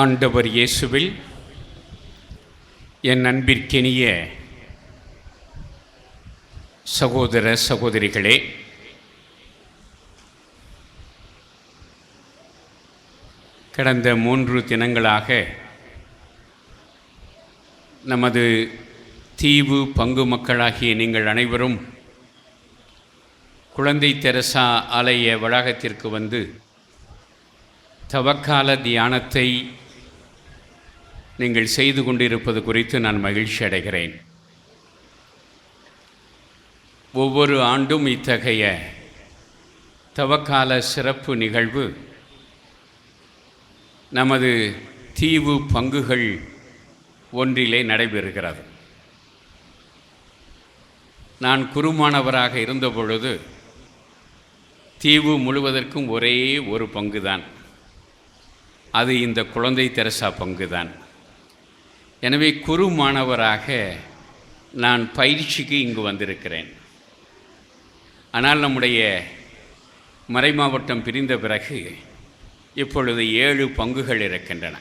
ஆண்டவர் இயேசுவில் என் அன்பிற்கினிய சகோதர சகோதரிகளே, கடந்த 3 தினங்களாக நமது தீவு பங்கு மக்களாகிய நீங்கள் அனைவரும் குழந்தை தெரசா ஆலய வளாகத்திற்கு வந்து தவக்கால தியானத்தை நீங்கள் செய்து கொண்டிருப்பது குறித்து நான் மகிழ்ச்சி அடைகிறேன். ஒவ்வொரு ஆண்டும் இத்தகைய தவக்கால சிறப்பு நிகழ்வு நமது தீவு பங்குகள் ஒன்றிலே நடைபெறுகிறது. நான் குருமானவராக இருந்தபொழுது தீவு முழுவதற்கும் ஒரே ஒரு பங்கு தான், அது இந்த குழந்தை தெரசா பங்கு தான். எனவே குரு மாணவராக நான் பயிற்சிக்கு இங்கு வந்திருக்கிறேன். ஆனால் நம்முடைய மறைமாவட்டம் பிரிந்த பிறகு இப்பொழுது 7 பங்குகள் இருக்கின்றன.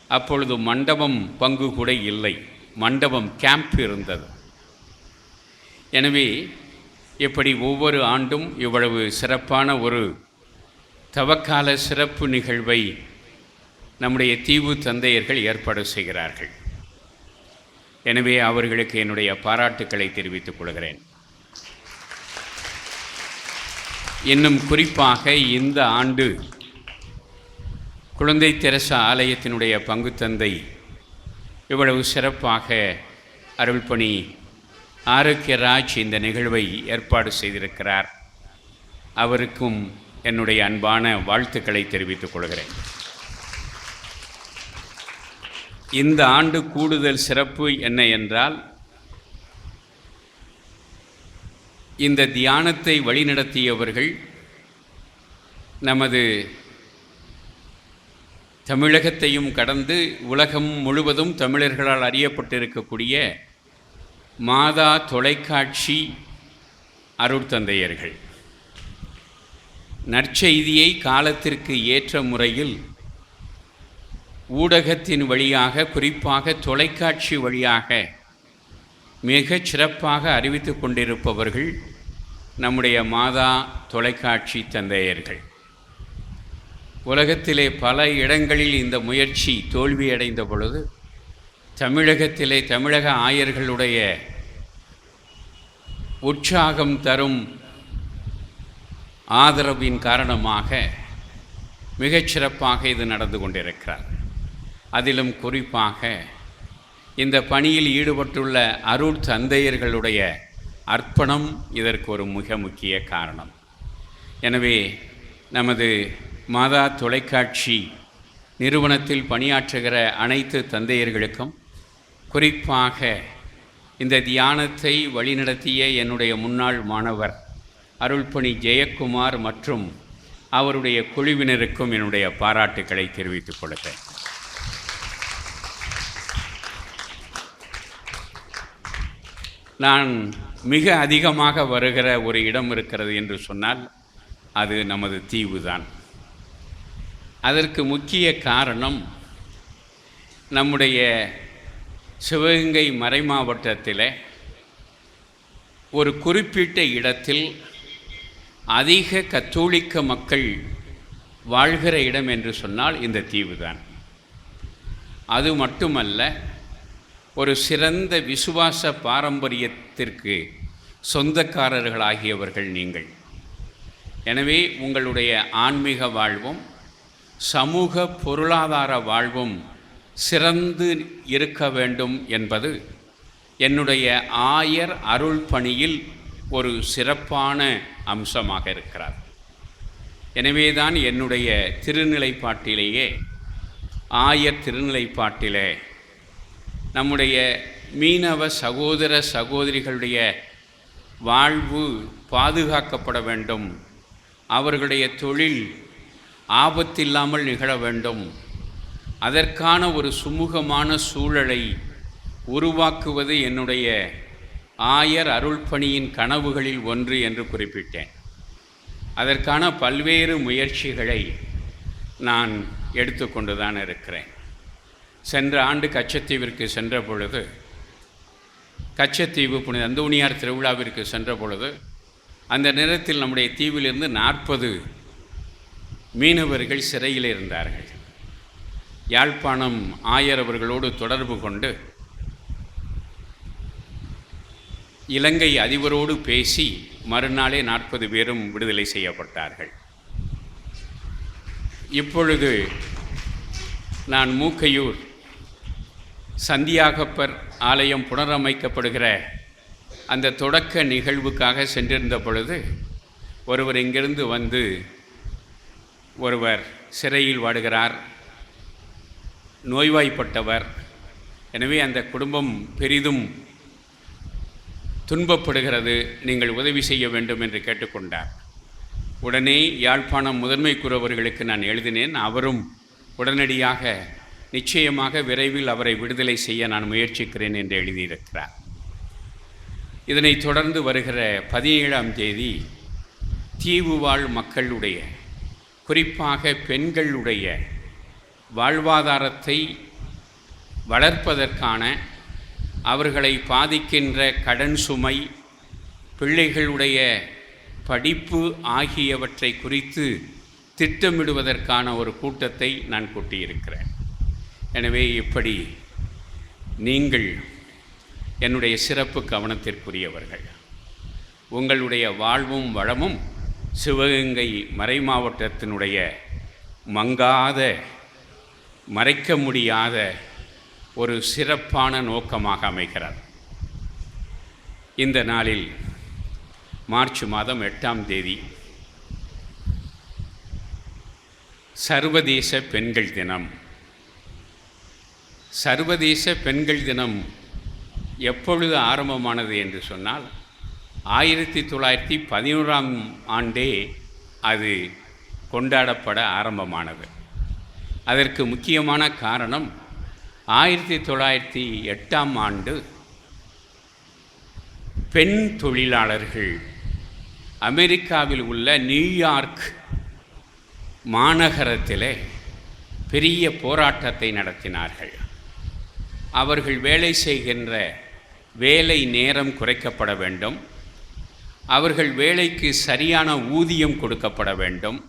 அப்பொழுது மண்டபம் பங்கு கூட இல்லை, மண்டபம் கேம்ப் இருந்தது. எனவே இப்படி ஒவ்வொரு ஆண்டும் இவ்வளவு சிறப்பான ஒரு தவக்கால சிறப்பு நிகழ்வை நம்முடைய தீவு தந்தையர்கள் ஏற்பாடு செய்கிறார்கள். எனவே அவர்களுக்கு என்னுடைய பாராட்டுக்களை தெரிவித்துக் கொள்கிறேன். இன்னும் குறிப்பாக இந்த ஆண்டு குழந்தை தெரசா ஆலயத்தினுடைய பங்கு தந்தை இவ்வளவு சிறப்பாக அருள்பணி ஆரோக்கியராஜ் இந்த நிகழ்வை ஏற்பாடு செய்திருக்கிறார். அவருக்கும் என்னுடைய அன்பான வாழ்த்துக்களை தெரிவித்துக் கொள்கிறேன். இந்த ஆண்டு கூடுதல் சிறப்பு என்ன என்றால், இந்த தியானத்தை வழிநடத்தியவர்கள் நமது தமிழகத்தையும் கடந்து உலகம் முழுவதும் தமிழர்களால் அறியப்பட்டிருக்கக்கூடிய மாதா தொலைக்காட்சி அருட்தந்தையர்கள். நற்செய்தியை காலத்திற்கு ஏற்ற முறையில் ஊடகத்தின் வழியாக, குறிப்பாக தொலைக்காட்சி வழியாக மிகச் சிறப்பாக அறிவித்து கொண்டிருப்பவர்கள் நம்முடைய மாதா தொலைக்காட்சி தந்தையர்கள். உலகத்திலே பல இடங்களில் இந்த முயற்சி தோல்வியடைந்த பொழுது தமிழகத்திலே தமிழக ஆயர்களுடைய உற்சாகம் தரும் ஆதரவின் காரணமாக மிகச்சிறப்பாக இது நடந்து கொண்டிருக்கிறார். அதிலும் குறிப்பாக இந்த பணியில் ஈடுபட்டுள்ள அருட் தந்தையர்களுடைய அர்ப்பணம் இதற்கு ஒரு மிக முக்கிய காரணம். எனவே நமது மாதா தொலைக்காட்சி நிறுவனத்தில் பணியாற்றுகிற அனைத்து தந்தையர்களுக்கும், குறிப்பாக இந்த தியானத்தை வழிநடத்திய என்னுடைய முன்னாள் மாணவர் அருள்பணி ஜெயக்குமார் மற்றும் அவருடைய குழுவினருக்கும் என்னுடைய பாராட்டுக்களை தெரிவித்துக் கொள்கிறேன். நான் மிக அதிகமாக வருகிற ஒரு இடம் இருக்கிறது என்று சொன்னால் அது நமது தீவு தான். அதற்கு முக்கிய காரணம், நம்முடைய சிவகங்கை மறைமாவட்டத்தில் ஒரு குறிப்பிட்ட இடத்தில் அதிக கத்தோலிக்க மக்கள் வாழ்கிற இடம் என்று சொன்னால் இந்த தீவு தான். அது மட்டுமல்ல, ஒரு சிறந்த விசுவாச பாரம்பரியத்திற்கு சொந்தக்காரர்களாகியவர்கள் நீங்கள். எனவே உங்களுடைய ஆன்மீக வாழ்வும் சமூக பொருளாதார வாழ்வும் சிறந்து இருக்க வேண்டும் என்பது என்னுடைய ஆயர் அருள் பணியில் ஒரு சிறப்பான அம்சமாக இருக்கிறார். எனவேதான் என்னுடைய திருநிலைப்பாட்டிலேயே, ஆயர் திருநிலைப்பாட்டிலே நம்முடைய மீனவ சகோதர சகோதரிகளுடைய வாழ்வு பாதுகாக்கப்பட வேண்டும், அவர்களுடைய தொழில் ஆபத்தில்லாமல் நிகழ வேண்டும், அதற்கான ஒரு சுமூகமான சூழலை உருவாக்குவது என்னுடைய ஆயர் அருள்பணியின் கனவுகளில் ஒன்று என்று குறிப்பிட்டேன். அதற்கான பல்வேறு முயற்சிகளை நான் எடுத்துக்கொண்டு தான் இருக்கிறேன். சென்ற ஆண்டு கச்சத்தீவிற்கு சென்ற பொழுது, கச்சத்தீவு புனித அந்தோணியார் திருவிழாவிற்கு சென்ற பொழுது, அந்த நேரத்தில் நம்முடைய தீவிலிருந்து 40 மீனவர்கள் சிறையில் இருந்தார்கள். யாழ்ப்பாணம் ஆயர் அவர்களோடு தொடர்பு கொண்டு இலங்கை அதிபரோடு பேசி மறுநாளே 40 பேரும் விடுதலை செய்யப்பட்டார்கள். இப்பொழுது நான் மூக்கையூர் சந்தியாகப்பர் ஆலயம் புனரமைக்கப்படுகிற அந்த தொடக்க நிகழ்வுக்காக சென்றிருந்த பொழுது ஒருவர் இங்கிருந்து வந்து, ஒருவர் சிறையில் வாடுகிறார், நோய்வாய்ப்பட்டவர், எனவே அந்த குடும்பம் பெரிதும் துன்பப்படுகிறது, நீங்கள் உதவி செய்ய வேண்டும் என்று கேட்டுக்கொண்டார். உடனே யாழ்ப்பாணம் முதன்மை குருவர்களுக்கு நான் எழுதினேன். அவரும் உடனடியாக நிச்சயமாக விரைவில் அவரை விடுதலை செய்ய நான் முயற்சிக்கிறேன் என்று எழுதியிருக்கிறார். இதனைத் தொடர்ந்து வருகிற 17ஆம் தேதி தீவு வாழ் மக்களுடைய, குறிப்பாக பெண்களுடைய வாழ்வாதாரத்தை வளர்ப்பதற்கான, அவர்களை பாதிக்கின்ற கடன் சுமை, பிள்ளைகளுடைய படிப்பு ஆகியவற்றை குறித்து திட்டமிடுவதற்கான ஒரு கூட்டத்தை நான் கூட்டியிருக்கிறேன். எனவே இப்படி நீங்கள் என்னுடைய சிறப்பு கவனத்திற்குரியவர்கள். உங்களுடைய வாழ்வும் வளமும் சிவகங்கை மறை மாவட்டத்தினுடைய மங்காத, மறைக்க முடியாத ஒரு சிறப்பான நோக்கமாக அமைகிறது. இந்த நாளில் மார்ச் மாதம் 8ஆம் தேதி சர்வதேச பெண்கள் தினம். சர்வதேச பெண்கள் தினம் எப்பொழுது ஆரம்பமானது என்று சொன்னால் 1911ஆம் ஆண்டே அது கொண்டாடப்பட ஆரம்பமானது. அதற்கு முக்கியமான காரணம் 1908ஆம் ஆண்டு பெண் தொழிலாளர்கள் அமெரிக்காவில் உள்ள நியூயார்க் மாநகரத்திலே பெரிய போராட்டத்தை நடத்தினார்கள். அவர்கள் வேலை செய்கின்ற வேலை நேரம் குறைக்கப்பட வேண்டும், அவர்கள் வேலைக்கு சரியான ஊதியம் கொடுக்கப்பட வேண்டும்,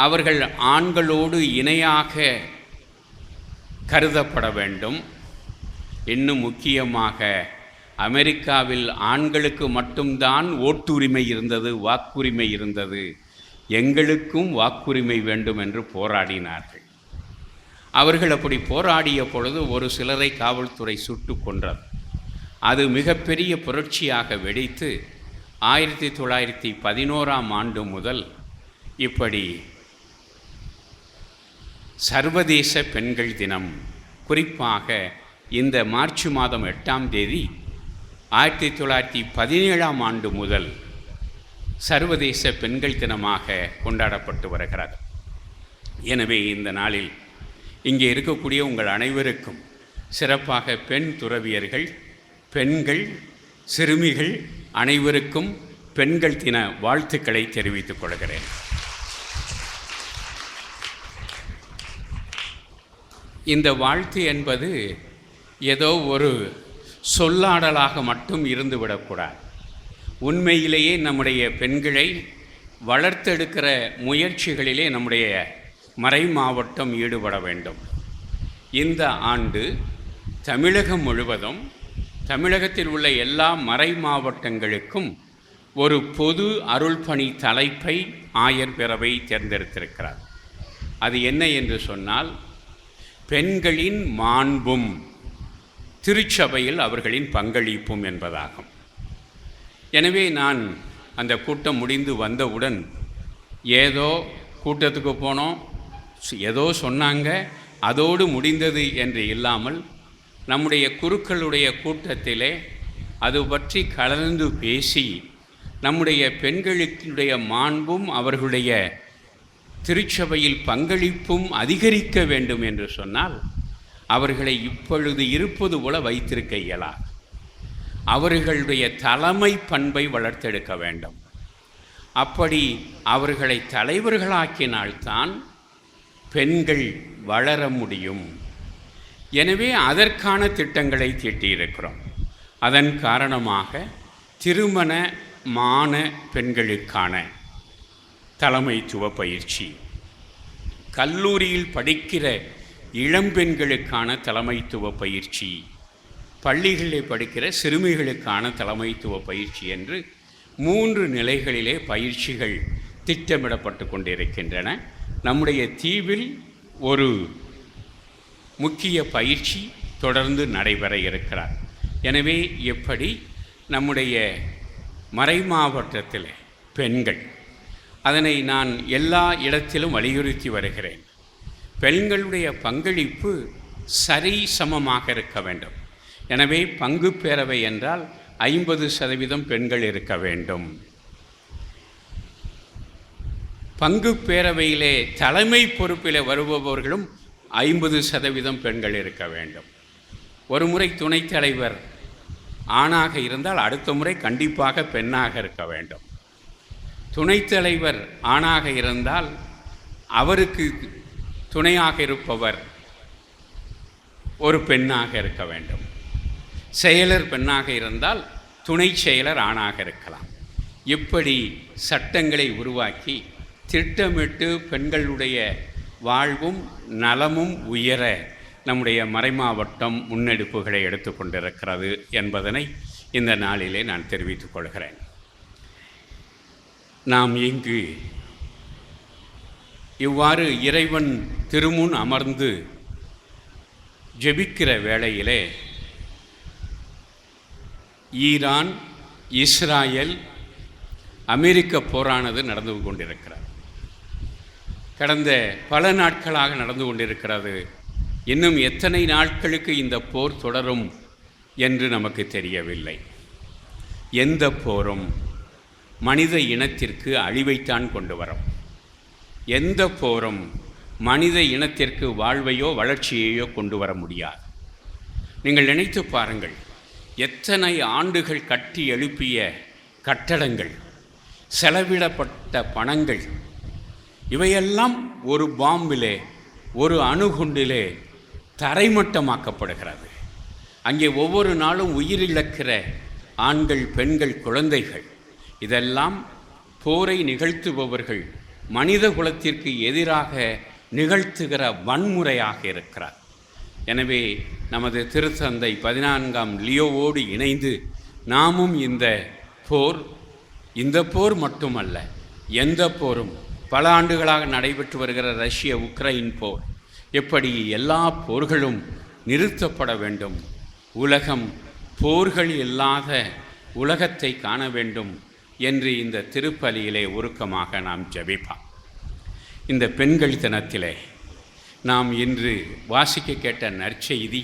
அவர்கள் ஆண்களோடு இணையாக கருதப்பட வேண்டும். இன்னும் முக்கியமாக அமெரிக்காவில் ஆண்களுக்கு மட்டும்தான் ஓட்டுரிமை இருந்தது, வாக்குரிமை இருந்தது, எங்களுக்கும் வாக்குரிமை வேண்டும் என்று போராடினார்கள். அவர்கள் அப்படி போராடிய பொழுது ஒரு சிலரை காவல்துறை சுட்டு கொன்றது. அது மிகப்பெரிய புரட்சியாக வெடித்து 1911ஆம் ஆண்டு முதல் இப்படி சர்வதேச பெண்கள் தினம், குறிப்பாக இந்த மார்ச் மாதம் 8ஆம் தேதி 1917ஆம் ஆண்டு முதல் சர்வதேச பெண்கள் தினமாக கொண்டாடப்பட்டு வருகிறது. எனவே இந்த நாளில் இங்கே இருக்கக்கூடிய உங்கள் அனைவருக்கும், சிறப்பாக பெண் துறவியர்கள், பெண்கள், சிறுமிகள் அனைவருக்கும் பெண்கள் தின வாழ்த்துக்களை தெரிவித்துக் கொள்கிறேன். இந்த வாழ்த்து என்பது ஏதோ ஒரு சொல்லாடலாக மட்டும் இருந்துவிடக்கூடாது. உண்மையிலேயே நம்முடைய பெண்களை வளர்த்தெடுக்கிற முயற்சிகளிலே நம்முடைய மறை மாவட்டம் ஈடுபட வேண்டும். இந்த ஆண்டு தமிழகம் முழுவதும், தமிழகத்தில் உள்ள எல்லா மறை மாவட்டங்களுக்கும் ஒரு பொது அருள்பணி தலைப்பை ஆயர் பேரவை தேர்ந்தெடுத்திருக்கிறார். அது என்ன என்று சொன்னால், பெண்களின் மாண்பும் திருச்சபையில் அவர்களின் பங்களிப்பும் என்பதாகும். எனவே நான் அந்த கூட்டம் முடிந்து வந்தவுடன் ஏதோ கூட்டத்துக்கு போனோம், ஏதோ சொன்னாங்க, அதோடு முடிந்தது என்று இல்லாமல் நம்முடைய குருக்களுடைய கூட்டத்திலே அது பற்றி கலந்து பேசி நம்முடைய பெண்களுடைய மாண்பும் அவர்களுடைய திருச்சபையில் பங்களிப்பும் அதிகரிக்க வேண்டும் என்று சொன்னால் அவர்களை இப்பொழுது இருப்பது போல வைத்திருக்க இயலாது. அவர்களுடைய தலைமை பண்பை வளர்த்தெடுக்க வேண்டும். அப்படி அவர்களை தலைவர்களாக்கினால்தான் பெண்கள் வளர முடியும். எனவே அதற்கான திட்டங்களை தீட்டியிருக்கிறோம். அதன் காரணமாக திருமணமான பெண்களுக்கான தலைமைத்துவ பயிற்சி, கல்லூரியில் படிக்கிற இளம்பெண்களுக்கான தலைமைத்துவ பயிற்சி, பள்ளிகளில் படிக்கிற சிறுமிகளுக்கான தலைமைத்துவ பயிற்சி என்று 3 நிலைகளிலே பயிற்சிகள் திட்டமிடப்பட்டு கொண்டிருக்கின்றன. நம்முடைய தீவில் ஒரு முக்கிய பயிற்சி தொடர்ந்து நடைபெற இருக்கிறார். எனவே எப்படி நம்முடைய மறைமாவட்டத்தில் பெண்கள், அதனை நான் எல்லா இடத்திலும் வலியுறுத்தி வருகிறேன், பெண்களுடைய பங்களிப்பு சரி சமமாக இருக்க வேண்டும். எனவே பங்கு பேரவை என்றால் 50% பெண்கள் இருக்க வேண்டும். பங்கு பேரவையிலே தலைமை பொறுப்பில் வருபவர்களும் 50% பெண்கள் இருக்க வேண்டும். ஒரு முறை துணைத் தலைவர் ஆணாக இருந்தால் அடுத்த முறை கண்டிப்பாக பெண்ணாக இருக்க வேண்டும். துணைத் தலைவர் ஆணாக இருந்தால் அவருக்கு துணையாக இருப்பவர் ஒரு பெண்ணாக இருக்க வேண்டும். செயலர் பெண்ணாக இருந்தால் துணை செயலர் ஆணாக இருக்கலாம். இப்படி சட்டங்களை உருவாக்கி திட்டமிட்டு பெண்களுடைய வாழ்வும் நலமும் உயர நம்முடைய மறைமாவட்டம் முன்னெடுப்புகளை எடுத்துக்கொண்டிருக்கிறது என்பதனை இந்த நாளிலே நான் தெரிவித்துக் கொள்கிறேன். நாம் இங்கு இவ்வாறு இறைவன் திருமுன் அமர்ந்து ஜெபிக்கிற வேளையிலே ஈரான், இஸ்ராயல், அமெரிக்க போரானது நடந்து கொண்டிருக்கிறது. கடந்த பல நாட்களாக நடந்து கொண்டிருக்கிறது. இன்னும் எத்தனை நாட்களுக்கு இந்த போர் தொடரும் என்று நமக்கு தெரியவில்லை. எந்த போரும் மனித இனத்திற்கு அழிவைத்தான் கொண்டு வரும். எந்த போரும் மனித இனத்திற்கு வாழ்வையோ வளர்ச்சியையோ கொண்டு வர முடியாது. நீங்கள் நினைத்து பாருங்கள், எத்தனை ஆண்டுகள் கட்டி எழுப்பிய கட்டடங்கள், செலவிடப்பட்ட பணங்கள், இவையெல்லாம் ஒரு பாம்பிலே, ஒரு அணுகுண்டிலே தரைமட்டமாக்கப்படுகிறது. அங்கே ஒவ்வொரு நாளும் உயிரிழக்கிற ஆண்கள், பெண்கள், குழந்தைகள், இதெல்லாம் போரை நிகழ்த்துபவர்கள் மனித குலத்திற்கு எதிராக நிகழ்த்துகிற வன்முறையாக இருக்கிறார். எனவே நமது திருத்தந்தை 14ஆம் லியோவோடு இணைந்து நாமும் இந்த போர் மட்டுமல்ல, எந்த போரும், பல ஆண்டுகளாக நடைபெற்று வருகிற ரஷ்ய உக்ரைன் போர், எப்படி எல்லா போர்களும் நிறுத்தப்பட வேண்டும், உலகம் போர்கள் இல்லாத உலகத்தை காண வேண்டும் என்று இந்த திருப்பலியிலே உருக்கமாக நாம் ஜெபிப்போம். இந்த பெண்கள் தினத்திலே நாம் இன்று வாசிக்க கேட்ட நற்செய்தி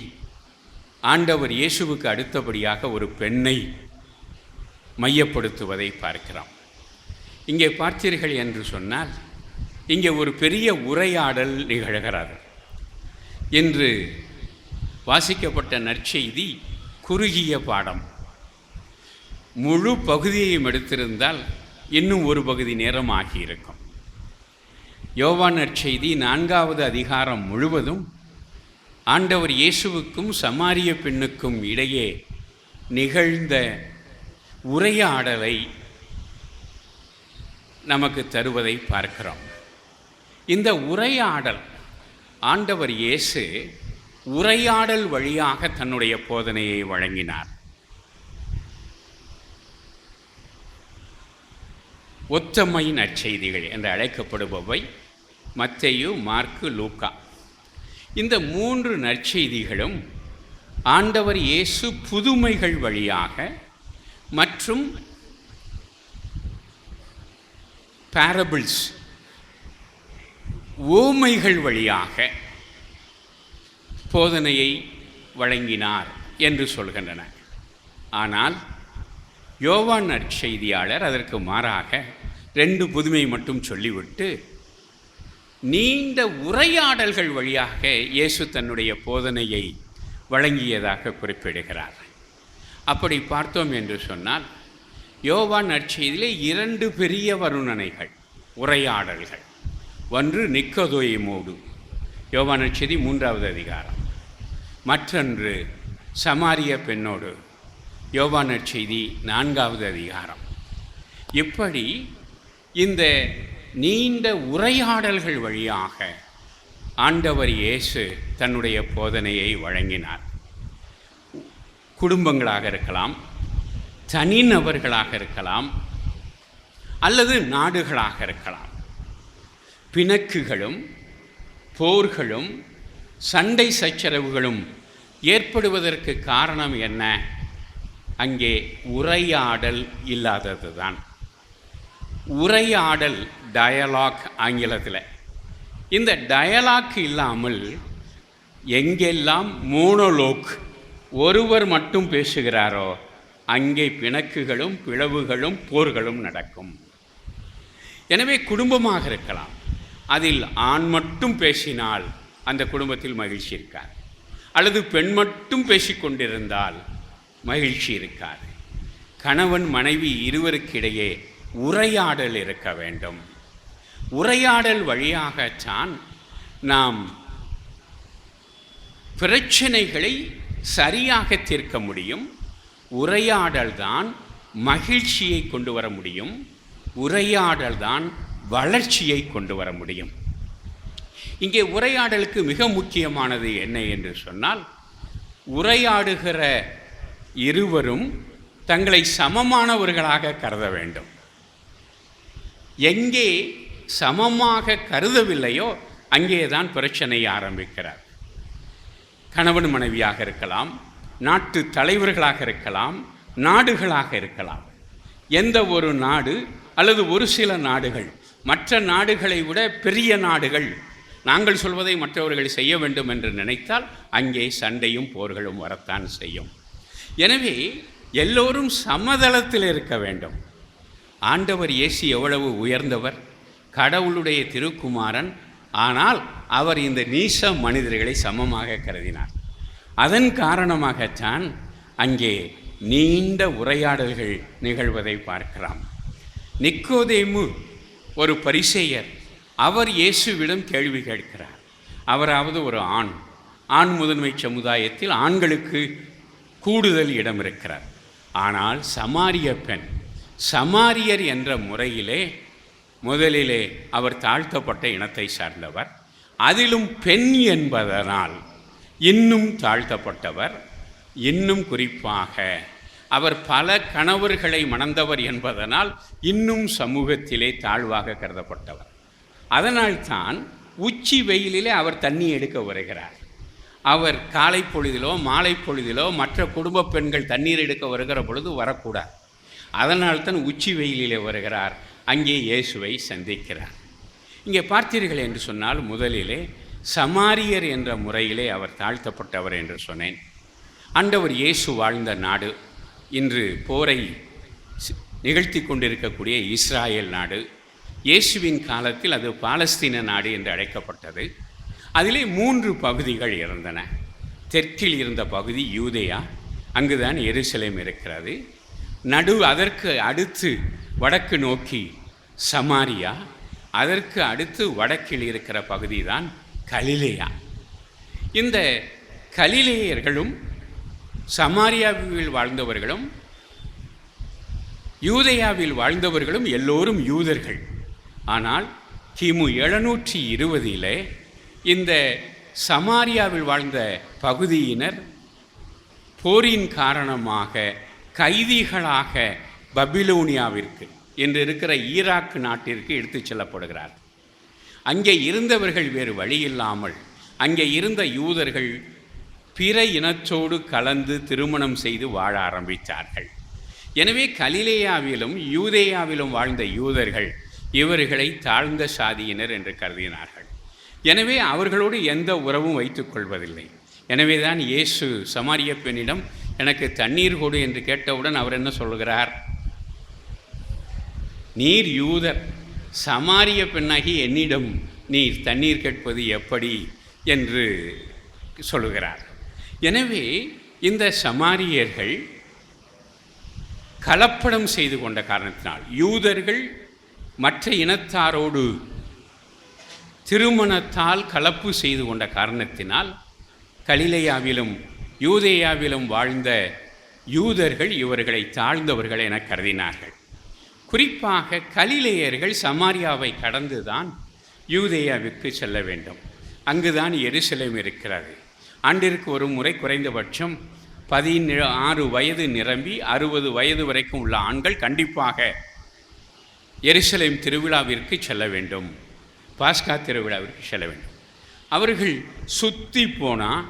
ஆண்டவர் இயேசுவுக்கு அடுத்தபடியாக ஒரு பெண்ணை மையப்படுத்துவதை பார்க்கிறோம். இங்கே பார்த்தீர்கள் என்று சொன்னால் இங்கே ஒரு பெரிய உரையாடல் நிகழ்கிறது. இன்று வாசிக்கப்பட்ட நற்செய்தி குறுகிய பாடம். முழு பகுதியையும் எடுத்திருந்தால் இன்னும் ஒரு பகுதி நேரம் ஆகியிருக்கும். யோவான் நற்செய்தி 4வது அதிகாரம் முழுவதும் ஆண்டவர் இயேசுவுக்கும் சமாரிய பெண்ணுக்கும் இடையே நிகழ்ந்த உரையாடலை நமக்கு தருவதை பார்க்கிறோம். இந்த உரையாடல், ஆண்டவர் இயேசு உரையாடல் வழியாக தன்னுடைய போதனையை வழங்கினார். ஒத்தமை நற்செய்திகள் என்று அழைக்கப்படுபவை மத்தேயு, மார்க்கு, லூக்கா. இந்த 3 நற்செய்திகளும் ஆண்டவர் இயேசு புதுமைகள் வழியாக மற்றும் பாரபிள்ஸ், ஓமைகள் வழியாக போதனையை வழங்கினார் என்று சொல்கின்றன. ஆனால் யோவான் நற்செய்தியாளர் அதற்கு மாறாக 2 புதுமை மட்டும் சொல்லிவிட்டு நீண்ட உரையாடல்கள் வழியாக இயேசு தன்னுடைய போதனையை வழங்கியதாக குறிப்பிடுகிறார். அப்படி பார்த்தோம் என்று சொன்னால் யோவான் நற்செய்தியிலே 2 பெரிய வருணனைகள், உரையாடல்கள். ஒன்று நிக்கோதேமோடு, யோவான் நற்செய்தி 3வது அதிகாரம். மற்றொன்று சமாரிய பெண்ணோடு, யோவான் நற்செய்தி 4வது அதிகாரம். இப்படி இந்த நீண்ட உரையாடல்கள் வழியாக ஆண்டவர் இயேசு தன்னுடைய போதனையை வழங்கினார். குடும்பங்களாக இருக்கலாம், தனிநபர்களாக இருக்கலாம், அல்லது நாடுகளாக இருக்கலாம். பிணக்குகளும் போர்களும் சண்டை சச்சரவுகளும் ஏற்படுவதற்கு காரணம் என்ன? அங்கே உரையாடல் இல்லாதது தான். உரையாடல், டயலாக் ஆங்கிலத்தில். இந்த டயலாக் இல்லாமல் எங்கெல்லாம் மோனோலோக், ஒருவர் மட்டும் பேசுகிறாரோ அங்கே பிணக்குகளும் பிளவுகளும் போர்களும் நடக்கும். எனவே குடும்பமாக இருக்கலாம், அதில் ஆண் மட்டும் பேசினால் அந்த குடும்பத்தில் மகிழ்ச்சி இருக்காது, அல்லது பெண் மட்டும் பேசிக்கொண்டிருந்தால் மகிழ்ச்சி இருக்காது. கணவன் மனைவி இருவருக்கிடையே உரையாடல் இருக்க வேண்டும். உரையாடல் வழியாகத்தான் நாம் பிரச்சனைகளை சரியாக தீர்க்க முடியும். உரையாடல் தான் மகிழ்ச்சியை கொண்டு வர முடியும். உரையாடல் தான் வளர்ச்சியை கொண்டு வர முடியும். இங்கே உரையாடலுக்கு மிக முக்கியமானது என்ன என்று சொன்னால், உரையாடுகிற இருவரும் தங்களை சமமானவர்களாக கருத வேண்டும். எங்கே சமமாக கருதவில்லையோ அங்கேதான் பிரச்சனை ஆரம்பிக்கிறார். கணவன் மனைவியாக இருக்கலாம், நாட்டு தலைவர்களாக இருக்கலாம், நாடுகளாக இருக்கலாம். எந்த ஒரு நாடு அல்லது ஒரு சில நாடுகள் மற்ற நாடுகளை விட பெரிய நாடுகள் நாங்கள் சொல்வதை மற்றவர்கள் செய்ய வேண்டும் என்று நினைத்தால் அங்கே சண்டையும் போர்களும் வரத்தான் செய்யும். எனவே எல்லோரும் சமதளத்தில் இருக்க வேண்டும். ஆண்டவர் இயேசு எவ்வளவு உயர்ந்தவர், கடவுளுடைய திருக்குமாரன். ஆனால் அவர் இந்த நீச மனிதர்களை சமமாக கருதினார். அதன் காரணமாகத்தான் அங்கே நீண்ட உரையாடல்கள் நிகழ்வதை பார்க்கலாம். நிக்கோதேமு ஒரு பரிசேயர், அவர் இயேசுவிடம் கேள்வி கேட்கிறார். அவராவது ஒரு ஆண் முதன்மை சமுதாயத்தில் ஆண்களுக்கு கூடுதல் இடம் இருக்கிறார். ஆனால் சமாரிய பெண், சமாரியர் என்ற முறையிலே முதலிலே அவர் தாழ்த்தப்பட்ட இனத்தை சார்ந்தவர், அதிலும் பெண் என்பதனால் இன்னும் தாழ்த்தப்பட்டவர். இன்னும் குறிப்பாக அவர் பல கணவர்களை மணந்தவர் என்பதனால் இன்னும் சமூகத்திலே தாழ்வாக கருதப்பட்டவர். அதனால்தான் உச்சி வெயிலிலே அவர் தண்ணி எடுக்க வருகிறார். அவர் காலை பொழுதிலோ மாலை பொழுதிலோ மற்ற குடும்ப பெண்கள் தண்ணீர் எடுக்க வருகிற பொழுது வரக்கூடாது. அதனால்தான் உச்சி வெயிலிலே வருகிறார். அங்கே இயேசுவை சந்திக்கிறார். இங்கே பார்த்தீர்கள் என்று சொன்னால், முதலிலே சமாரியர் என்ற முறையிலே அவர் தாழ்த்தப்பட்டவர் என்று சொன்னேன். ஆண்டவர் இயேசு வாழ்ந்த நாடு, இன்று போரை நிகழ்த்தி கொண்டிருக்கக்கூடிய இஸ்ராயேல் நாடு. இயேசுவின் காலத்தில் அது பாலஸ்தீன நாடு என்று அழைக்கப்பட்டது. அதிலே 3 பகுதிகள் இருந்தன. தெற்கில் இருந்த பகுதி யூதேயா, அங்குதான் எருசலேம் இருக்கிறது. அதற்கு அடுத்து வடக்கு நோக்கி சமாரியா, அதற்கு அடுத்து வடக்கில் இருக்கிற பகுதி தான் கலிலேயா. இந்த கலிலேயர்களும் சமாரியாவில் வாழ்ந்தவர்களும் யூதேயாவில் வாழ்ந்தவர்களும் எல்லோரும் யூதர்கள். ஆனால் கிமு 720 இந்த சமாரியாவில் வாழ்ந்த பகுதியினர் போரின் காரணமாக கைதிகளாக பபிலோனியாவிற்கு என்று இருக்கிற ஈராக் நாட்டிற்கு எடுத்துச் செல்லப்படுகிறார். அங்கே இருந்தவர்கள் வேறு வழியில்லாமல் அங்கே இருந்த யூதர்கள் பிற இனத்தோடு கலந்து திருமணம் செய்து வாழ ஆரம்பித்தார்கள். எனவே கலிலேயாவிலும் யூதேயாவிலும் வாழ்ந்த யூதர்கள் இவர்களை தாழ்ந்த சாதியினர் என்று கருதினார்கள். எனவே அவர்களோடு எந்த உறவும் வைத்துக் கொள்வதில்லை. எனவே தான் இயேசு சமாரிய பெண்ணிடம் எனக்கு தண்ணீர் கொடு என்று கேட்டவுடன் அவர் என்ன சொல்கிறார்? நீர் யூதர், சமாரிய பெண்ணாகி என்னிடம் நீர் தண்ணீர் கேட்பது எப்படி என்று சொல்லுகிறார். எனவே இந்த சமாரியர்கள் கலப்படம் செய்து கொண்ட காரணத்தினால், யூதர்கள் மற்ற இனத்தாரோடு திருமணத்தால் கலப்பு செய்து கொண்ட காரணத்தினால் கலிலேயாவிலும் யூதேயாவிலும் வாழ்ந்த யூதர்கள் இவர்களை தாழ்ந்தவர்கள் என கருதினார்கள். குறிப்பாக கலிலேயர்கள் சமாரியாவை கடந்துதான் யூதேயாவிற்கு செல்ல வேண்டும். அங்குதான் எருசலேம் இருக்கிறது. ஆண்டிற்கு ஒரு முறை குறைந்தபட்சம் 16 வயது நிரம்பி 60 வயது வரைக்கும் உள்ள ஆண்கள் கண்டிப்பாக எருசலேம் திருவிழாவிற்கு செல்ல வேண்டும், பாஸ்கா திருவிழாவிற்கு செல்ல வேண்டும். அவர்கள் சுற்றி போனால்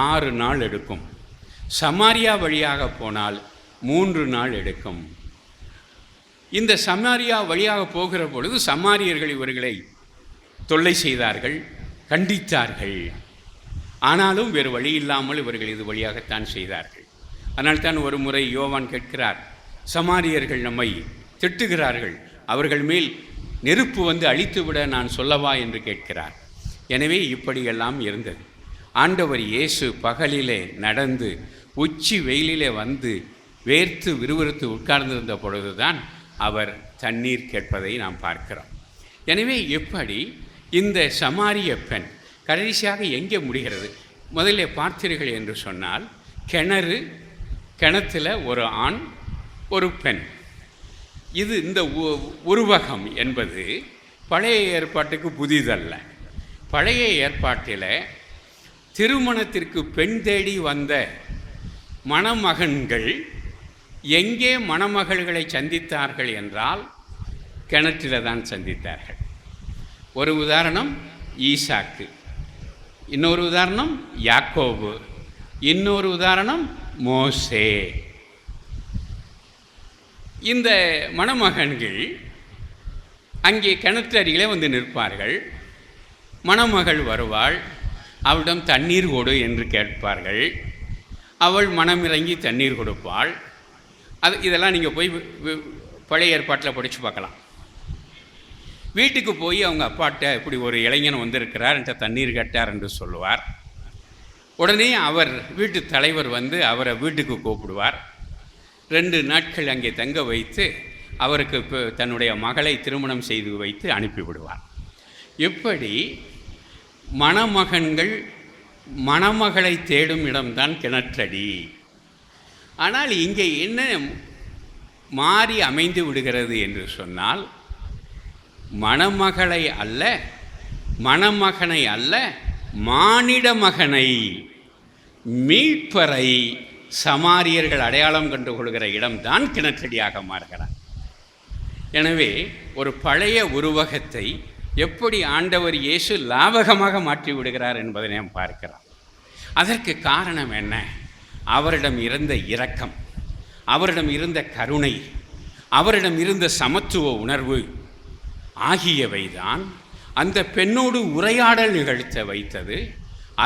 6 நாள் எடுக்கும். சமாரியா வழியாக போனால் 3 நாள் எடுக்கும். இந்த சமாரியா வழியாக போகிற பொழுது சமாரியர்கள் இவர்களை தொல்லை செய்தார்கள், கண்டித்தார்கள். ஆனாலும் வேறு வழி இல்லாமல் இவர்கள் இது வழியாகத்தான் செய்தார்கள். அதனால்தான் ஒரு முறை யோவான் கேட்கிறார், சமாரியர்கள் நம்மை திட்டுகிறார்கள், அவர்கள் மேல் நெருப்பு வந்து அழித்துவிட நான் சொல்லவா என்று கேட்கிறார். எனவே இப்படியெல்லாம் இருந்தது. ஆண்டவர் இயேசு பகலிலே நடந்து உச்சி வெயிலிலே வந்து வேர்த்து விறுவிறுத்து உட்கார்ந்திருந்த பொழுதுதான் அவர் தண்ணீர் கேட்பதை நாம் பார்க்கிறோம். எனவே எப்படி இந்த சமாரிய பெண் கடைசியாக எங்கே முடிகிறது? முதல்ல பார்த்தீர்கள் என்று சொன்னால் கிணத்துல ஒரு ஆண் ஒரு பெண். இது இந்த உருவகம் என்பது பழைய ஏற்பாட்டுக்கு புதிதல்ல. பழைய ஏற்பாட்டில் திருமணத்திற்கு பெண் தேடி வந்த மணமகன்கள் எங்கே மணமகள்களை சந்தித்தார்கள் என்றால் கிணற்றில் தான் சந்தித்தார்கள். ஒரு உதாரணம் ஈசாக்கு, இன்னொரு உதாரணம் யாக்கோபு, இன்னொரு உதாரணம் மோசே. இந்த மணமகன்கள் அங்கே கிணற்றடியிலே வந்து நிற்பார்கள். மணமகள் வருவாள், அவளிடம் தண்ணீர் கொடு என்று கேட்பார்கள். அவள் மனமிறங்கி தண்ணீர் கொடுப்பாள். இதெல்லாம் நீங்கள் போய் பழைய ஏற்பாட்டில் படித்து பார்க்கலாம். வீட்டுக்கு போய் அவங்க அப்பாட்ட இப்படி ஒரு இளைஞன் வந்திருக்கிறார் என்ற தண்ணீர் கேட்டார் என்று சொல்லுவார். உடனே அவர் வீட்டு தலைவர் வந்து அவரை வீட்டுக்கு கூப்பிடுவார். 2 நாட்கள் அங்கே தங்க வைத்து அவருக்கு தன்னுடைய மகளை திருமணம் செய்து வைத்து அனுப்பிவிடுவார். எப்படி மணமகன்கள் மணமகளை தேடும் இடம்தான் கிணற்றடி. ஆனால் இங்கே என்ன மாறி அமைந்து விடுகிறது என்று சொன்னால், மணமகளை அல்ல, மணமகனை அல்ல, மானிட மகனை, மீட்பரை சமாரியர்கள் அடையாளம் கண்டு கொள்கிற இடம்தான் கிணற்றடியாக மாறுகிறார். எனவே ஒரு பழைய உருவகத்தை எப்படி ஆண்டவர் இயேசு லாபகமாக மாற்றி விடுகிறார் என்பதை நாம் பார்க்கிறோம். அதற்கு காரணம் என்ன? அவரிடம் இருந்த இரக்கம், அவரிடம் இருந்த கருணை, அவரிடம் இருந்த சமத்துவ உணர்வு ஆகியவைதான் அந்த பெண்ணோடு உரையாடல் நிகழ்த்த வைத்தது.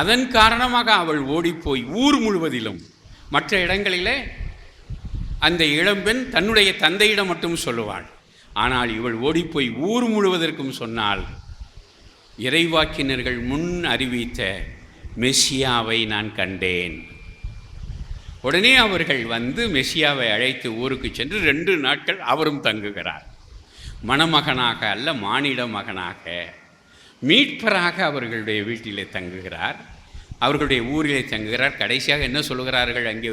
அதன் காரணமாக அவள் ஓடிப்போய் ஊர் முழுவதிலும், மற்ற இடங்களிலே அந்த இளம்பெண் தன்னுடைய தந்தையிடம் மட்டும் சொல்லுவாள். ஆனால் இவள் ஓடிப்போய் ஊர் முழுவதற்கும் சொன்னால், இறைவாக்கினர்கள் முன் அறிவித்த மெசியாவை நான் கண்டேன். உடனே அவர்கள் வந்து மெசியாவை அழைத்து ஊருக்கு சென்று 2 நாட்கள் அவரும் தங்குகிறார். மணமகனாக அல்ல, மானிட மகனாக, மீட்பராக அவர்களுடைய வீட்டிலே தங்குகிறார், அவர்களுடைய ஊரிலே தங்குகிறார். கடைசியாக என்ன சொல்கிறார்கள் அங்கே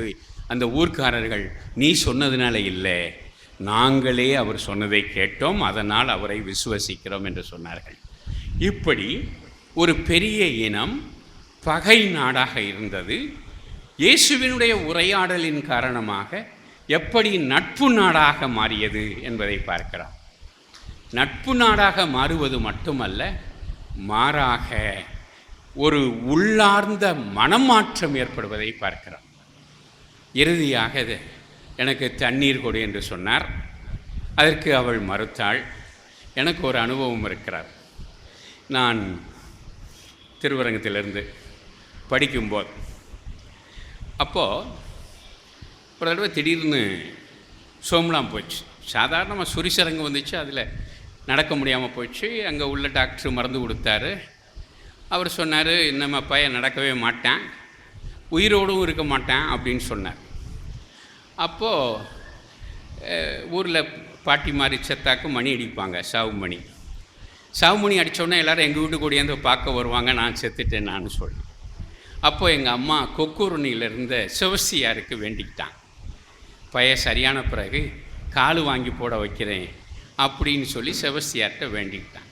அந்த ஊர்க்காரர்கள்? நீ சொன்னதுனால இல்லை, நாங்களே அவர் சொன்னதை கேட்டோம், அதனால் அவரை விசுவசிக்கிறோம் என்று சொன்னார்கள். இப்படி ஒரு பெரிய இனம் பகை நாடாக இருந்தது. இயேசுவினுடைய உரையாடலின் காரணமாக எப்படி நட்பு நாடாக மாறியது என்பதை பார்க்கிறோம். நட்பு நாடாக மாறுவது மட்டுமல்ல, மாறாக ஒரு உள்ளார்ந்த மனமாற்றம் ஏற்படுவதை பார்க்கிறோம். இறுதியாக எனக்கு தண்ணீர் கொடு என்று சொன்னார். அதற்கு அவள் மறுத்தாள். எனக்கு ஒரு அனுபவம் இருக்கிறார். நான் திருவரங்கத்திலிருந்து படிக்கும்போது அப்போது ஒரு தடவை திடீர்னு சோம்லாம் போச்சு. சாதாரணமாக சுரிசரங்கு வந்துச்சு, அதில் நடக்க முடியாமல் போச்சு. அங்கே உள்ள டாக்டர் மருந்து கொடுத்தாரு. அவர் சொன்னார், நம்ம பையன் நடக்கவே மாட்டான், உயிரோடும் இருக்க மாட்டான் அப்படின்னு சொன்னார். அப்போது ஊரில் பாட்டி மாதிரி செத்தாக்கு மணி அடிப்பாங்க, சாவு மணி. சாவுமணி அடித்தோடனே எல்லோரும் எங்கள் வீட்டுக்கு ஓடியாந்து பார்க்க வருவாங்க, நான் செத்துட்டேன் நான் சொல்லி. அப்போது எங்கள் அம்மா கொக்கூரணியில் இருந்த சிவசியாருக்கு வேண்டிக்கிட்டாங்க. பையன் சரியான பிறகு கால் வாங்கி போட வைக்கிறேன் அப்படின்னு சொல்லி சிவசியார்கிட்ட வேண்டிக்கிட்டாங்க.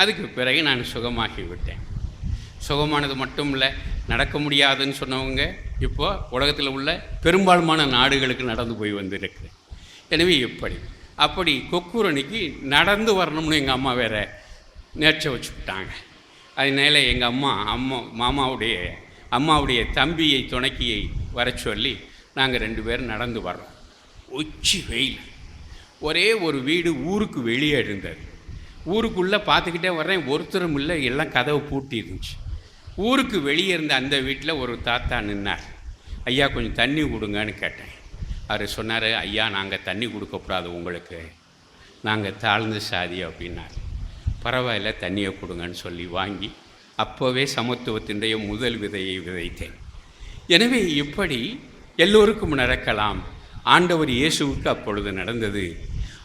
அதுக்கு பிறகு நான் சுகமாகி விட்டேன். சுகமானது மட்டும் இல்லை, நடக்க முடியாதுன்னு சொன்னவங்க இப்போ உலகத்தில் உள்ள பெரும்பான்மையான நாடுகளுக்கு நடந்து போய் வந்துருக்கு. எனவே அப்படி கொக்கூரணிக்கு நடந்து வரணும்னு எங்கள் அம்மா வேறு நேர்ச்சி வச்சுக்கிட்டாங்க. அதனால எங்கள் அம்மாவுடைய தம்பியை துணைக்கியை வர சொல்லி நாங்கள் 2 பேரும் நடந்து வர்றோம். உச்சி வெயில், ஒரே ஒரு வீடு ஊருக்கு வெளியே இருந்தது. ஊருக்குள்ளே பார்த்துக்கிட்டே வர்றேன், ஒருத்தரும் இல்லை, எல்லாம் கதவை பூட்டி இருந்துச்சு. ஊருக்கு வெளியே இருந்த அந்த வீட்டில் ஒரு தாத்தா நின்னார். ஐயா கொஞ்சம் தண்ணி கொடுங்கன்னு கேட்டேன். அவர் சொன்னார், ஐயா நாங்கள் தண்ணி கொடுக்கக்கூடாது, உங்களுக்கு நாங்கள் தாழ்ந்த சாதி அப்படின்னார். பரவாயில்ல தண்ணியை கொடுங்கன்னு சொல்லி வாங்கி அப்போவே சமத்துவத்தினுடைய முதல் விதையை விதைத்தேன். எனவே இப்படி எல்லோருக்கும் நடக்கலாம். ஆண்டவர் இயேசுவுக்கு அப்பொழுது நடந்தது.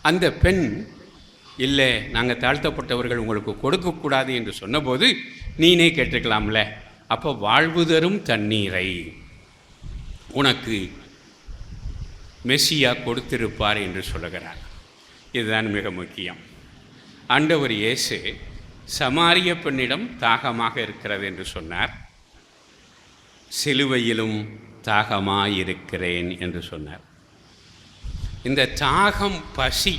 அந்த பெண், இல்லை நாங்கள் தாழ்த்தப்பட்டவர்கள் உங்களுக்கு கொடுக்கக்கூடாது என்று சொன்னபோது நீனே கேட்டுக்கலாம்ல, அப்போ வாழ்வு தரும் தண்ணீரை உனக்கு மெசியா கொடுத்திருப்பார் என்று சொல்லுகிறார். இதுதான் மிக முக்கியம். ஆண்டவர் இயேசு சமாரிய பெண்ணிடம் தாகமாக இருக்கிறது என்று சொன்னார், சிலுவையிலும் தாகமாயிருக்கிறேன் என்று சொன்னார். இந்த தாகம், பசி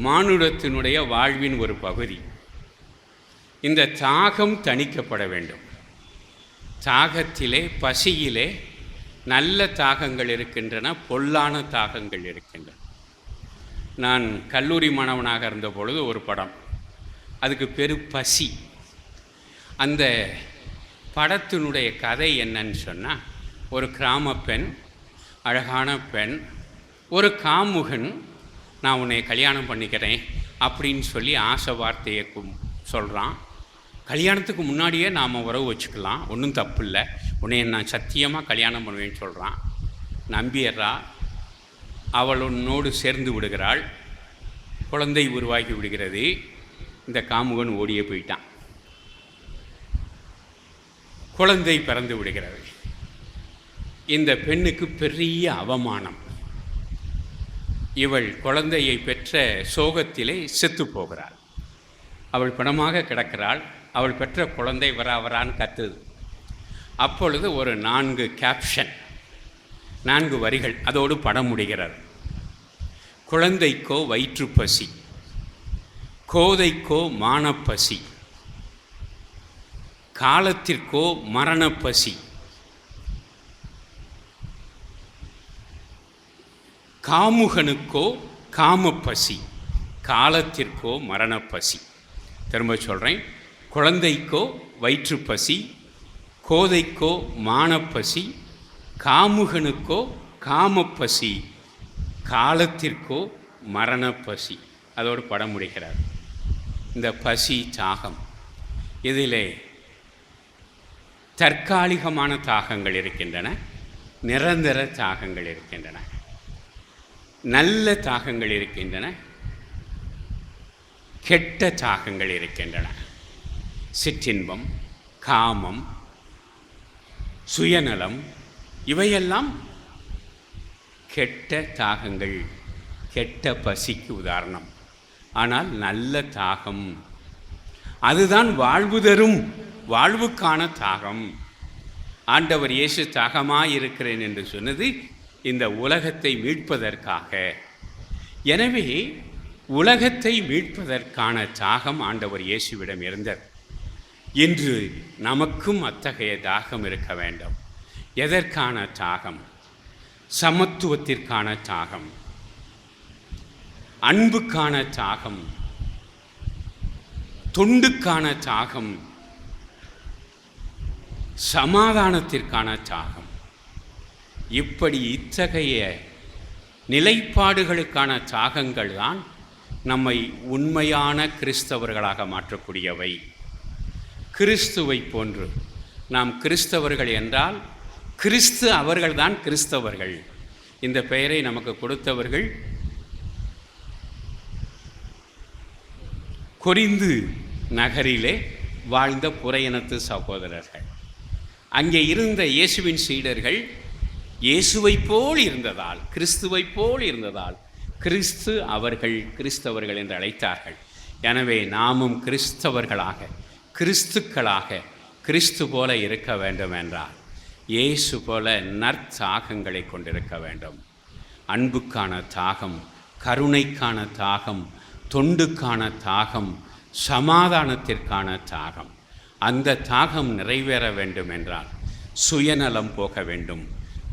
மானுடத்தினுடைய வாழ்வின் ஒரு பகுதி. இந்த தாகம் தணிக்கப்பட வேண்டும். தாகத்திலே, பசியிலே நல்ல தாகங்கள் இருக்கின்றன, பொல்லான தாகங்கள் இருக்கின்றன. நான் கல்லூரி மாணவனாக இருந்த பொழுது ஒரு படம், அதுக்கு பேர் பசி. அந்த படத்தினுடைய கதை என்னன்னு சொன்னால், ஒரு கிராம பெண், அழகான பெண், ஒரு காமுகன் நான் உன்னை கல்யாணம் பண்ணிக்கிறேன் அப்படின்னு சொல்லி ஆசை வார்த்தையை சொல்கிறான். கல்யாணத்துக்கு முன்னாடியே நாம் உறவு வச்சுக்கலாம், ஒன்றும் தப்பு இல்லை, உன்னை நான் சத்தியமாக கல்யாணம் பண்ணுவேன்னு சொல்கிறான். நம்பிடுறா. அவள் உன்னோடு சேர்ந்து விடுகிறாள். குழந்தை உருவாகி விடுகிறது. இந்த காமுகன் ஓடியே போயிட்டான். குழந்தை பிறந்து விடுகிறது. இந்த பெண்ணுக்கு பெரிய அவமானம். இவள் குழந்தையை பெற்ற சோகத்திலே செத்து போகிறாள். அவள் பிணமாக கிடக்கிறாள். அவள் பெற்ற குழந்தை வரான்னு கத்துது. அப்பொழுது ஒரு 4 கேப்ஷன், 4 வரிகள் அதோடு படம் முடிகிறது. குழந்தைக்கோ வயிற்றுப்பசி, கோதைக்கோ மானப்பசி, காலத்திற்கோ மரணப்பசி, காமுகனுக்கோ காமப்பசி, காலத்திற்கோ மரணப்பசி. திரும்ப சொல்கிறேன், குழந்தைக்கோ வயிற்றுப்பசி, கோதைக்கோ மானப்பசி, காமுகனுக்கோ காமப்பசி, காலத்திற்கோ மரணப்பசி. அதோடு படம் முடிக்கிறார். இந்த பசி, தாகம், இதிலே தற்காலிகமான தாகங்கள் இருக்கின்றன, நிரந்தர தாகங்கள் இருக்கின்றன, நல்ல தாகங்கள் இருக்கின்றன, கெட்ட தாகங்கள் இருக்கின்றன. சிற்றின்பம், காமம், சுயநலம், இவையெல்லாம் கெட்ட தாகங்கள், கெட்ட பசிக்கு உதாரணம். ஆனால் நல்ல தாகம், அதுதான் வாழ்வு தரும், வாழ்வுக்கான தாகம். ஆண்டவர் இயேசு தாகமாயிருக்கிறேன் என்று சொன்னது இந்த உலகத்தை மீட்பதற்காக. எனவே உலகத்தை மீட்பதற்கான தாகம் ஆண்டவர் இயேசுவிடம் இருந்தது. இன்று நமக்கும் அத்தகைய தாகம் இருக்க வேண்டும். எதற்கான தாகம்? சமத்துவத்திற்கான தாகம், அன்புக்கான தாகம், தொண்டுக்கான தாகம், சமாதானத்திற்கான தாகம். இப்படி இத்தகைய நிலைப்பாடுகளுக்கான தாகங்கள் தான் நம்மை உண்மையான கிறிஸ்தவர்களாக மாற்றக்கூடியவை. கிறிஸ்துவை போன்று நாம் கிறிஸ்தவர்கள் என்றால், கிறிஸ்து அவர்கள்தான் கிறிஸ்தவர்கள். இந்த பெயரை நமக்கு கொடுத்தவர்கள் கொரிந்து நகரிலே வாழ்ந்த புறையினத்து சகோதரர்கள். அங்கே இருந்த இயேசுவின் சீடர்கள் இயேசுவைப் போல் இருந்ததால், கிறிஸ்துவைப் போல் இருந்ததால் கிறிஸ்து அவர்கள் கிறிஸ்தவர்கள் என்று அழைத்தார்கள். எனவே நாமும் கிறிஸ்தவர்களாக, கிறிஸ்துக்களாக, கிறிஸ்து போல இருக்க வேண்டும் என்றால் இயேசு போல நற்தாகங்களை கொண்டிருக்க வேண்டும். அன்புக்கான தாகம், கருணைக்கான தாகம், தொண்டுக்கான தாகம், சமாதானத்திற்கான தாகம். அந்த தாகம் நிறைவேற வேண்டும் என்றால் சுயநலம் போக வேண்டும்,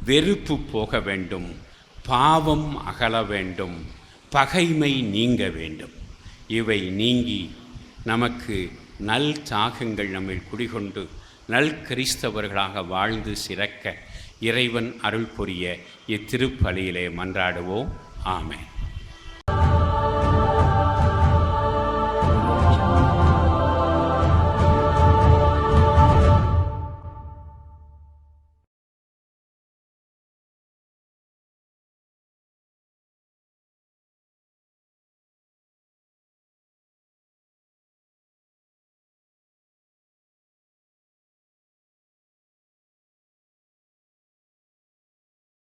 வெறுப்பு போக வேண்டும், பாவம் அகல வேண்டும், பகைமை நீங்க வேண்டும். இவை நீங்கி நமக்கு நல் தாகங்கள் நம்மில் குடிகொண்டு நல் கிறிஸ்தவர்களாக வாழ்ந்து சிறக்க இறைவன் அருள் புரிய இத்திருப்பலியிலே மன்றாடுவோம். ஆமென்.